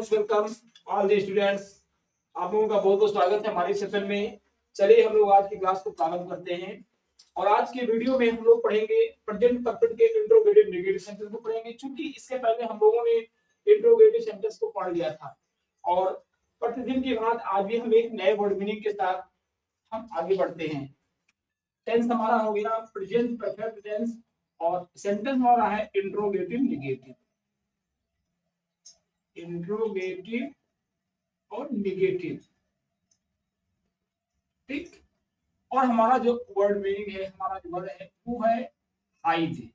Most welcome all the students. आप लोगों का बहुत बहुत स्वागत है हमारे सेशन में। चलिए हम लोग आज की क्लास को प्रारंभ करते हैं और आज के वीडियो में हम लोग पढ़ेंगे प्रेजेंट परफेक्ट के इंट्रोगेटिव नेगेटिव सेंटेंस को पढ़ेंगे। क्योंकि इसके पहले हम लोगों ने इंट्रोगेटिव सेंटेंस को पढ़ लिया था और प्रतिदिन के बाद आज भी हम एक नए वर्ड मीनिंग के साथ हम आगे बढ़ते हैं। टेंस हमारा हो गया प्रेजेंट परफेक्ट टेंस और सेंटेंस हमारा है इंट्रोगेटिव नेगेटिव। इंट्रोगेटिव और निगेटिव, ठीक। और हमारा जो वर्ड मीनिंग है, हमारा जो वर्ड है वो है हाइड।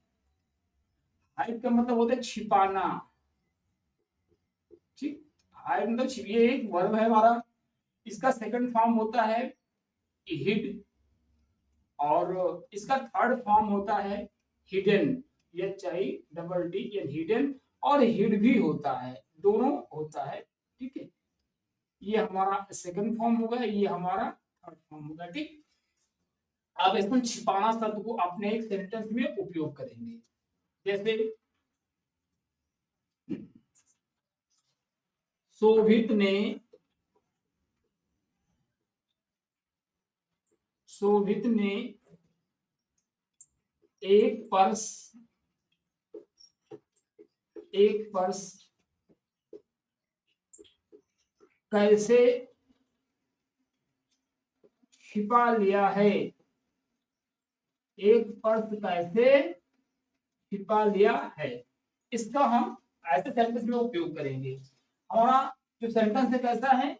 हाइड का मतलब होता है छिपाना, ठीक। हाइड मतलब छिपिए, एक वर्ब है हमारा। इसका सेकंड फॉर्म होता है हिड और इसका थर्ड फॉर्म होता है हिडन, HIDD हिडन, और हिड भी होता है, दोनों होता है, ठीक है। ये हमारा सेकंड फॉर्म होगा, ये हमारा थर्ड फॉर्म होगा, ठीक। अब इसमें छिपाना शब्द को अपने एक सेंटेंस में उपयोग करेंगे। जैसे शोभित ने एक पर्स कैसे छिपा लिया है। एक पर्स कैसे छिपा लिया है, इसका हम ऐसे सेंटेंस में उपयोग करेंगे। हमारा जो सेंटेंस है कैसा है,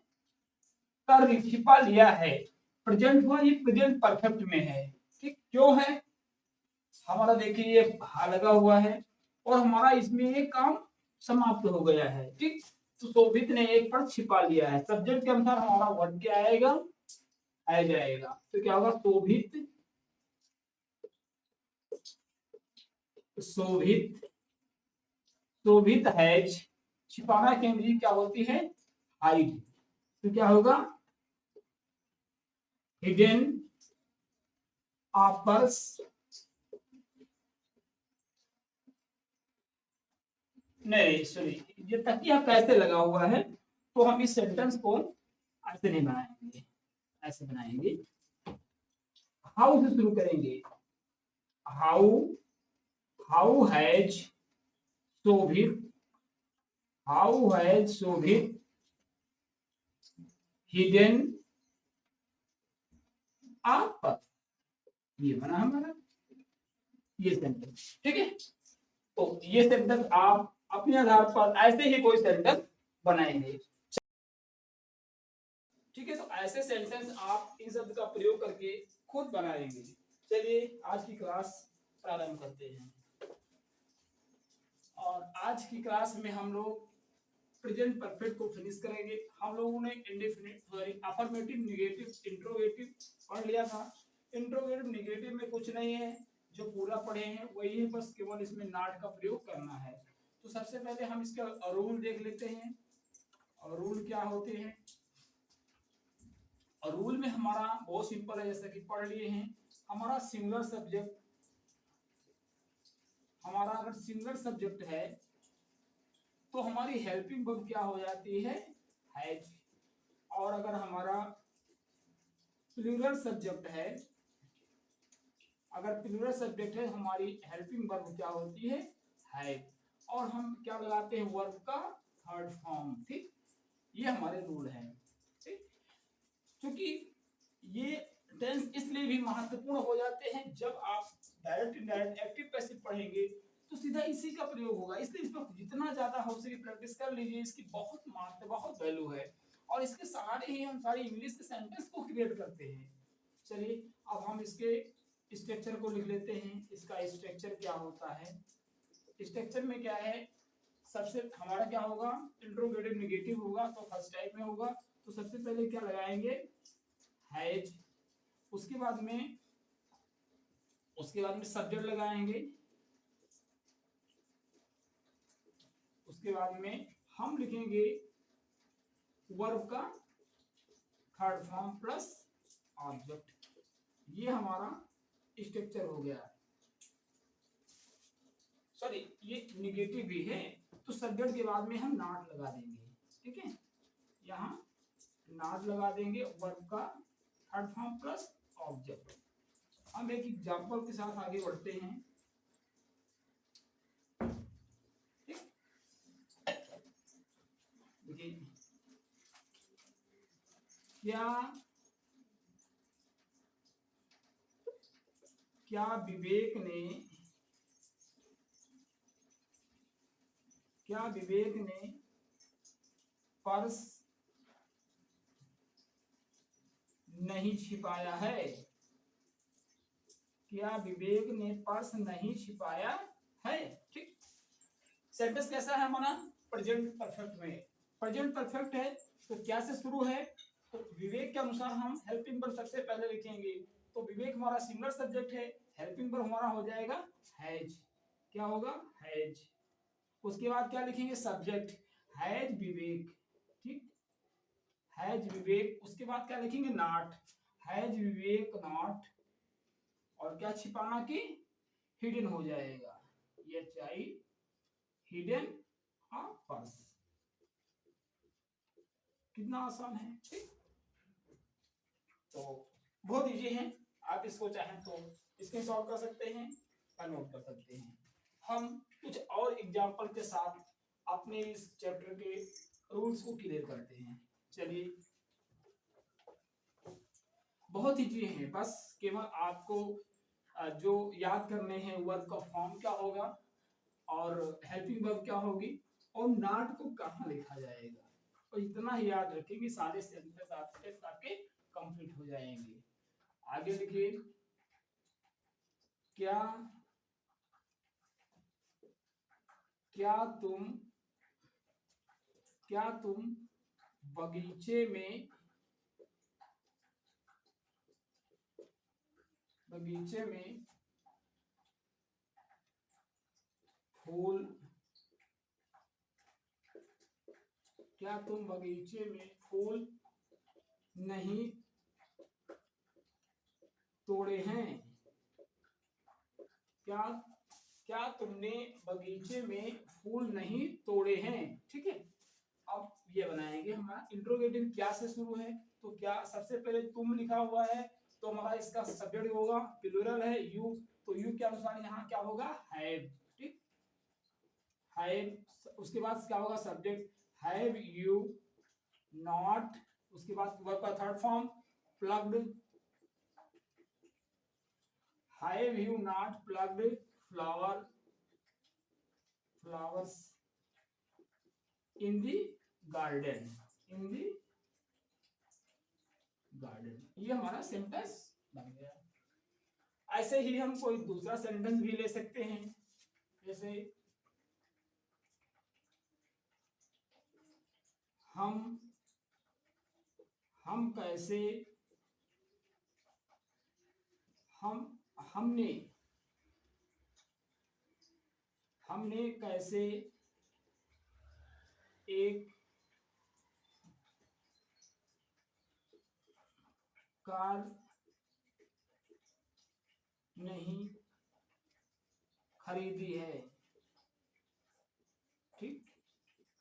कर छिपा लिया है, प्रेजेंट हुआ, ये प्रेजेंट परफेक्ट में है, ठीक। क्यों है, हमारा देखिए ये हा लगा हुआ है और हमारा इसमें ये काम समाप्त हो गया है, ठीक। तो शोभित ने एक पर्स छिपा लिया है, सब्जेक्ट के अनुसार हमारा वर्ड क्या आएगा, आ जाएगा। तो क्या होगा, शोभित शोभित शोभित हैज, छिपाना की अंग्रेजी क्या होती है, हाइड। तो क्या होगा, हिडन अ पर्स, नहीं सॉरी, ये तकिया कैसे लगा हुआ है, तो हम इस सेंटेंस को ऐसे नहीं बनाएंगे, ऐसे बनाएंगे। हाउ से शुरू करेंगे, how how has Shobhit, how has Shobhit hidden a purse, ये बना हमारा ये सेंटेंस, ठीक है। तो ये सेंटेंस आप अपने आधार पर ऐसे ही कोई सेंटेंस बनाएंगे, ठीक है। तो ऐसे सेंटेंस आप इन शब्द का प्रयोग करके खुद बनाएंगे। चलिए आज की क्लास प्रारंभ करते हैं और आज की क्लास में हम लोग प्रेजेंट परफेक्ट को फिनिश करेंगे। हम लोगों ने indefinite sorry affirmative negative interrogative पढ़ लिया था। इंट्रोगेटिव नेगेटिव में कुछ नहीं है, जो पूरा पढ़े हैं वही है, बस केवल इसमें नॉट का प्रयोग करना है। तो सबसे पहले हम इसका रूल देख लेते हैं और रूल क्या होते हैं। और रूल में हमारा बहुत सिंपल है, जैसा कि पढ़ लिए हैं। हमारा सिंगुलर सब्जेक्ट, हमारा अगर सिंगुलर सब्जेक्ट है तो हमारी हेल्पिंग वर्ब क्या हो जाती है, हैज। और अगर हमारा प्लूरल सब्जेक्ट है, अगर प्लूरल सब्जेक्ट है हमारी हेल्पिंग वर्ब क्या होती है, हैव। और हम क्या लगाते हैं, वर्ब का थर्ड फॉर्म, ठीक। ये हमारे रूल है, ठीक। क्योंकि ये टेंस इसलिए भी महत्वपूर्ण हो जाते हैं, जब आप डायरेक्ट इनडायरेक्ट एक्टिव पैसिव पढ़ेंगे तो सीधा इसी का प्रयोग होगा। इसलिए इस पर जितना ज्यादा हो सके प्रैक्टिस कर लीजिए, इसकी बहुत महत्व, बहुत वैल्यू है। और इसके सहारे ही हम सारी इंग्लिश के सेंटेंस को क्रिएट करते हैं। चलिए अब हम इसके स्ट्रक्चर को लिख लेते हैं। इसका स्ट्रक्चर क्या होता है, स्ट्रक्चर में क्या है, सबसे हमारा क्या होगा, इंट्रोगेटिव नेगेटिव होगा तो फर्स्ट टाइप में होगा। तो सबसे पहले क्या लगाएंगे, हैज। उसके बाद में सब्जेक्ट लगाएंगे। उसके बाद में हम लिखेंगे वर्ब का थर्ड फॉर्म प्लस ऑब्जेक्ट। ये हमारा स्ट्रक्चर हो गया। सॉरी ये निगेटिव भी है, तो सब्जेक्ट के बाद में हम नॉट लगा देंगे। ठीक है, यहाँ नॉट लगा देंगे, वर्ब का थर्ड फॉर्म प्लस ऑब्जेक्ट। हम एक एग्जांपल के साथ आगे बढ़ते हैं। ठीक, देखिए क्या विवेक ने पर्स नहीं छिपाया है? क्या विवेक ने पर्स नहीं छिपाया है? ठीक, सेंटेंस कैसा है हमारा? प्रेजेंट परफेक्ट में। प्रेजेंट परफेक्ट है तो क्या से शुरू है? तो विवेक के अनुसार हम हेल्पिंग वर्ब सबसे पहले लिखेंगे। तो विवेक हमारा सिंगुलर सब्जेक्ट है, हेल्पिंग वर्ब हमारा हो जाएगा हैज। क्या होगा? हैज। उसके बाद क्या लिखेंगे? सब्जेक्ट, हैज विवेक। ठीक, हैज विवेक। उसके बाद क्या लिखेंगे? Not, has Vivek not. और क्या छिपाना की? हिडन हो जाएगा, HI हिडन पर्स। कितना आसान है। ठीक, तो बहुत इजी है, आप इसको चाहें तो इसके सॉल्व कर सकते हैं या नोट कर सकते हैं। हम कुछ और एग्जांपल के साथ अपने इस चैप्टर के रूल्स को क्लियर करते हैं। चलिए, बहुत इजी है, बस केवल आपको जो याद करने हैं वर्ब का फॉर्म क्या होगा और हेल्पिंग वर्ब क्या होगी और नॉट को कहाँ लिखा जाएगा, तो इतना ही याद रखेंगे, सारे सेंटेंस आपके कंप्लीट हो जाएंगे। आगे लिखिए, क्या तुम बगीचे में फूल नहीं तोड़े हैं? क्या तुमने बगीचे में फूल नहीं तोड़े हैं? ठीक है, अब ये बनाएंगे हमारा इंट्रोगेटिव। क्या से शुरू है? तो क्या सबसे पहले तुम लिखा हुआ है तो हमारा इसका सब्जेक्ट होगा, प्लूरल है यू, तो यू के अनुसार यहाँ क्या होगा? हैव। ठीक, हैव। उसके बाद क्या होगा? Subject, have you not. उसके बाद वर्ब का third form plucked, have you not plucked flowers in the garden? ये हमारा सेंटेंस बन गया। ऐसे ही हम कोई दूसरा सेंटेंस भी ले सकते हैं, जैसे हमने कैसे एक कार नहीं खरीदी है? ठीक,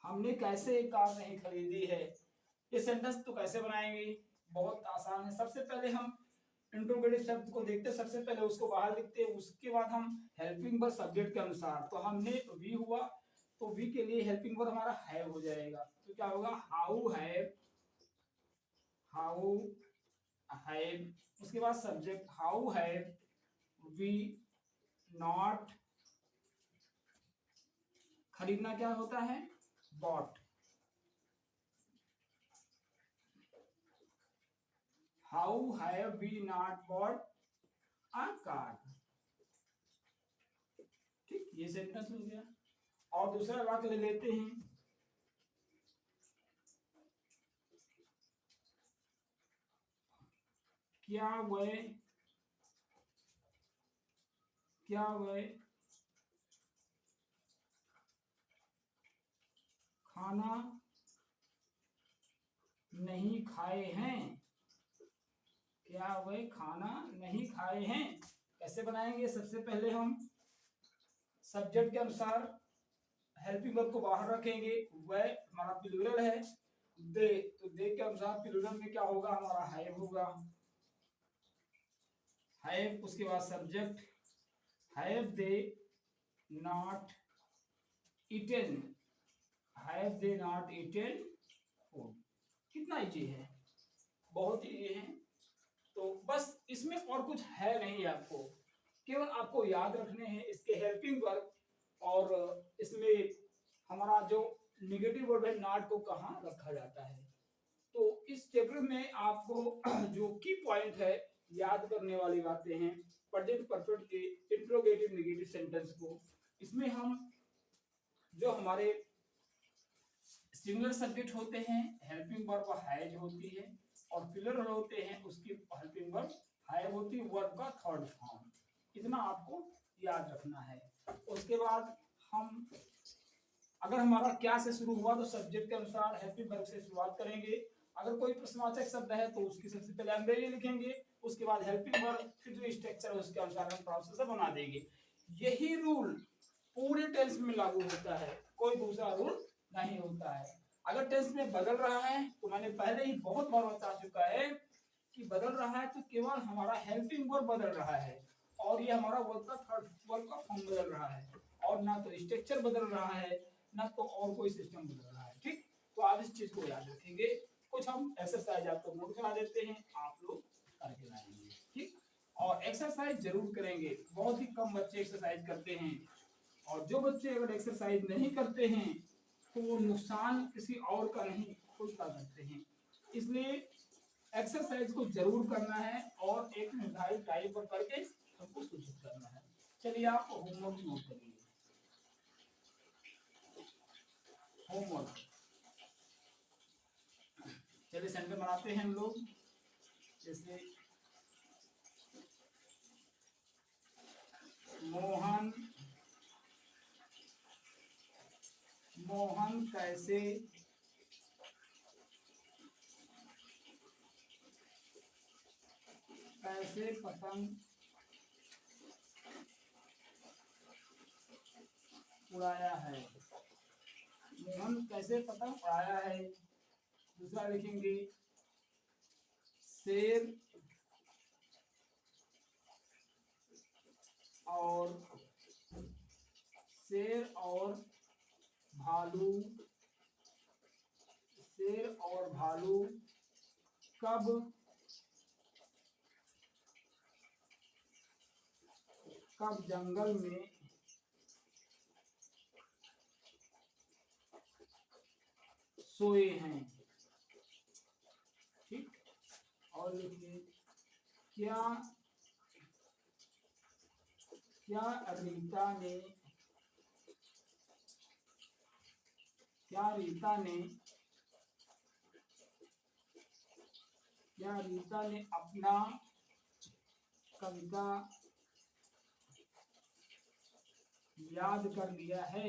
हमने कैसे एक कार नहीं खरीदी है। ये सेंटेंस तो कैसे बनाएंगे? बहुत आसान है। सबसे पहले हम इंट्रोगेटिव शब्द को देखते हैं, सबसे पहले उसको बाहर लिखते हैं, उसके बाद हम हेल्पिंग वर्ब सब्जेक्ट के अनुसार। तो हमने वी हुआ तो वी के लिए हेल्पिंग वर्ब हमारा हैव हो जाएगा। तो क्या होगा? How have. उसके बाद subject, how have we not. खरीदना क्या होता है? Bought. How have we not bought a car. ठीक, ये सेंटेंस हो गया। और दूसरा वाक्य ले लेते हैं, क्या वह खाना नहीं खाए हैं? क्या वह खाना नहीं खाए हैं? कैसे बनाएंगे? सबसे पहले हम सब्जेक्ट के अनुसार हेल्पिंग वर्ब को बाहर रखेंगे, वह हमारा प्लूरल है। दे, तो दे के अनुसार प्लूरल में क्या होगा, हमारा हैव होगा, हैव। उसके बाद subject, have they not eaten, have they not eaten food. कितना इजी है, बहुत इजी है। तो बस इसमें और कुछ है नहीं, आपको केवल आपको याद रखने हैं इसके हेल्पिंग वर्ब, और इसमें हमारा जो नेगेटिव वर्ड है नॉट को कहाँ रखा जाता है। तो इस चैप्टर में आपको जो की पॉइंट है, याद करने वाली बातें हैं प्रेजेंट परफेक्ट के इंट्रोगेटिव नेगेटिव सेंटेंस को। इसमें हम जो हमारे सिंगुलर सब्जेक्ट होते हैं, हेल्पिंग वर्ब हैज होती है, और प्लूरल होते हैं उसकी हेल्पिंग वर्ब हैव होती है, वर्ब का थर्ड फॉर्म। इतना आपको याद रखना है। उसके बाद हम, अगर हमारा क्या से शुरू हुआ तो सब्जेक्ट के अनुसार हेल्पिंग वर्ब से शुरुआत करेंगे। अगर कोई प्रश्नवाचक शब्द है तो उसकी सबसे पहले अंग्रेजी लिखेंगे, उसके बाद हेल्पिंग वर्ब, फिर जो स्ट्रक्चर है उसके अनुसार हम प्रोसेसर बना देंगे। यही रूल पूरे टेंस में लागू होता है, कोई दूसरा रूल नहीं होता है। अगर टेंस में बदल रहा है तो मैंने पहले ही बहुत बार बता चुका है कि बदल रहा है तो केवल हमारा हेल्पिंग वर्ब बदल रहा है, और ये हमारा वर्ब का थर्ड वर्ब का फॉर्म बदल रहा है, और ना तो स्ट्रक्चर बदल रहा है, ना तो और कोई सिस्टम बदल रहा है। ठीक, तो आप इस चीज को याद रखेंगे। कुछ हम एक्सरसाइज आपको नोट करा देते हैं, आप लोग करके लाएंगे। ठीक, और एक्सरसाइज जरूर करेंगे, बहुत ही कम बच्चे एक्सरसाइज करते हैं, और जो बच्चे अगर एक्सरसाइज नहीं करते हैं तो वो नुकसान किसी और का नहीं, खुद का करते हैं। इसलिए एक्सरसाइज को जरूर करना है, और एक निर्धारित टाइम पर करके सबको सूचित करना है। चलिए आप होमवर्क नोट करिए। होमवर्क, चलिए सेंटेंस बनाते हैं हम लोग। जैसे मोहन, मोहन कैसे पतंग उड़ाया है। मोहन कैसे पतंग उड़ाया है। दूसरा लिखेंगे शेर और भालू, शेर और भालू कब जंगल में सोए हैं। ठीक, और लिखिए क्या रीता ने अपना कविता याद कर लिया है।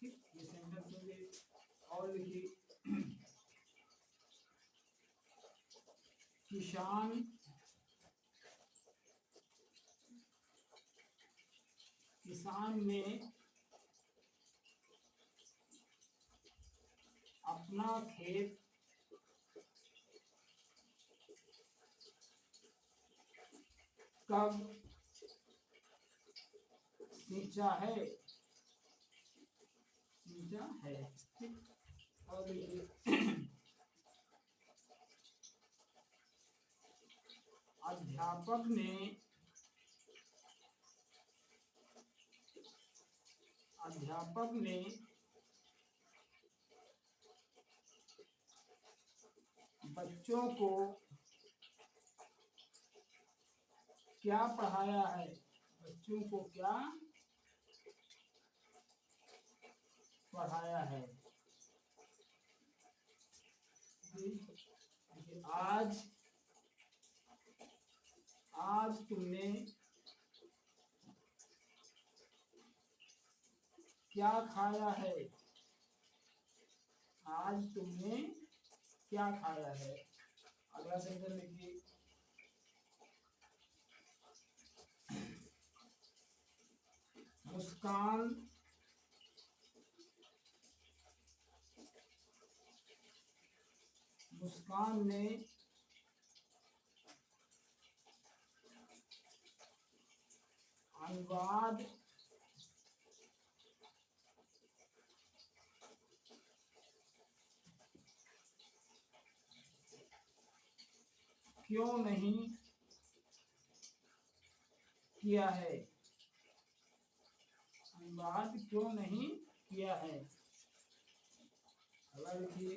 ठीक, ये सेंटेंस होंगे। और लिखिए किसान ने अपना खेत कब सींचा है। ठीक, और अध्यापक ने बच्चों को क्या पढ़ाया है। बच्चों को क्या पढ़ाया है। आज तुमने क्या खाया है। आज तुमने क्या खाया है। अगला सेंटेंस लिखिए मुस्कान ने अनुवाद क्यों नहीं किया है? अनुवाद क्यों नहीं किया है? अगला देखिए,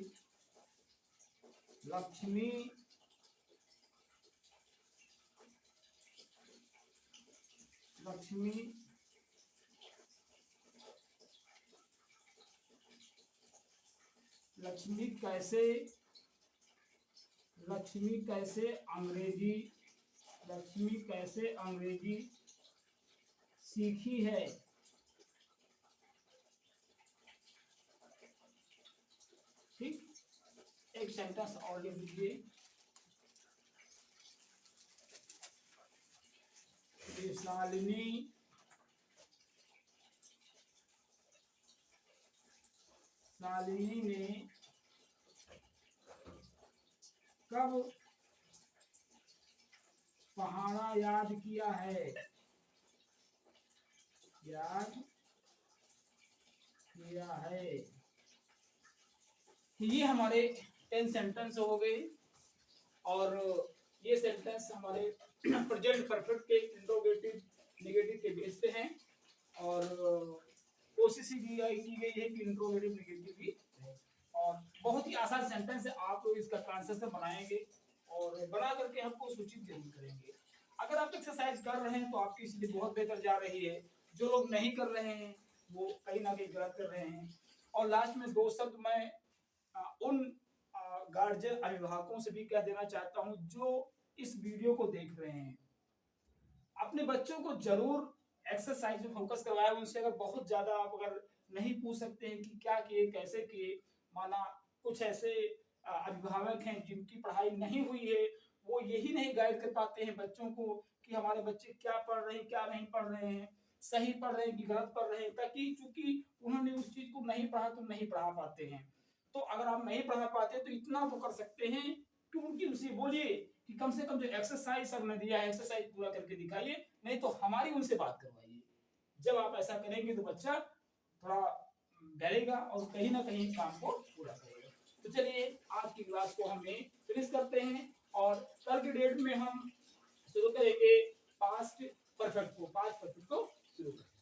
लक्ष्मी लक्ष्मी कैसे अंग्रेजी सीखी है? ठीक, एक सेंटेंस और लिख दीजिए। शालिनी ने कब पहाड़ा याद किया है? ये हमारे 10 सेंटेंस हो गए और ये सेंटेंस हमारे प्रेजेंट परफेक्ट के इंट्रोगेटिव नेगेटिव के बेस पे हैं और कोशिश की गई है कि इंट्रोगेटिव नेगेटिव भी है और बहुत ही आसान सेंटेंस है। आप लोग इसका ट्रांसलेशन बनाएंगे और बना करके हमको सूचित जरूर करेंगे। अगर आप एक्सरसाइज कर रहे हैं तो आपकी इसलिए बहुत बेहतर जा रही है। जो लोग नहीं कर रहे हैं वो कहीं ना कहीं गलत कर रहे हैं। और लास्ट में 2 शब्द मैं उन गार्जियन अभिभावकों से भी कह देना चाहता हूं जो इस वीडियो को देख रहे हैं। अपने बच्चों को जरूर एक्सरसाइज में फोकस करवाएं। उनसे अगर बहुत ज्यादा आप अगर नहीं पूछ सकते हैं कि क्या किए कैसे किए, माना कुछ ऐसे अभिभावक हैं जिनकी पढ़ाई नहीं हुई है, वो यही नहीं गाइड कर पाते हैं बच्चों को कि हमारे बच्चे क्या पढ़ रहे हैं क्या नहीं पढ़ रहे हैं, सही पढ़ रहे हैं कि गलत पढ़ रहे हैं, ताकि चूंकि उन्होंने उस चीज को नहीं पढ़ा तो नहीं पढ़ा पाते हैं। तो अगर आप नहीं पढ़ा पाते तो इतना तो कर सकते हैं कि उनकी उनसे बोलिए कि कम से कम जो एक्सरसाइज हमने दिया है एक्सरसाइज पूरा करके दिखाइए, नहीं तो हमारी उनसे बात करवाइए। जब आप ऐसा करेंगे तो बच्चा थोड़ा डरेगा और कहीं ना कहीं काम को पूरा करेगा। तो चलिए आज की क्लास को हम फिनिश करते हैं और कल की डेट में हम शुरू करेंगे पास्ट परफेक्ट को शुरू करेंगे।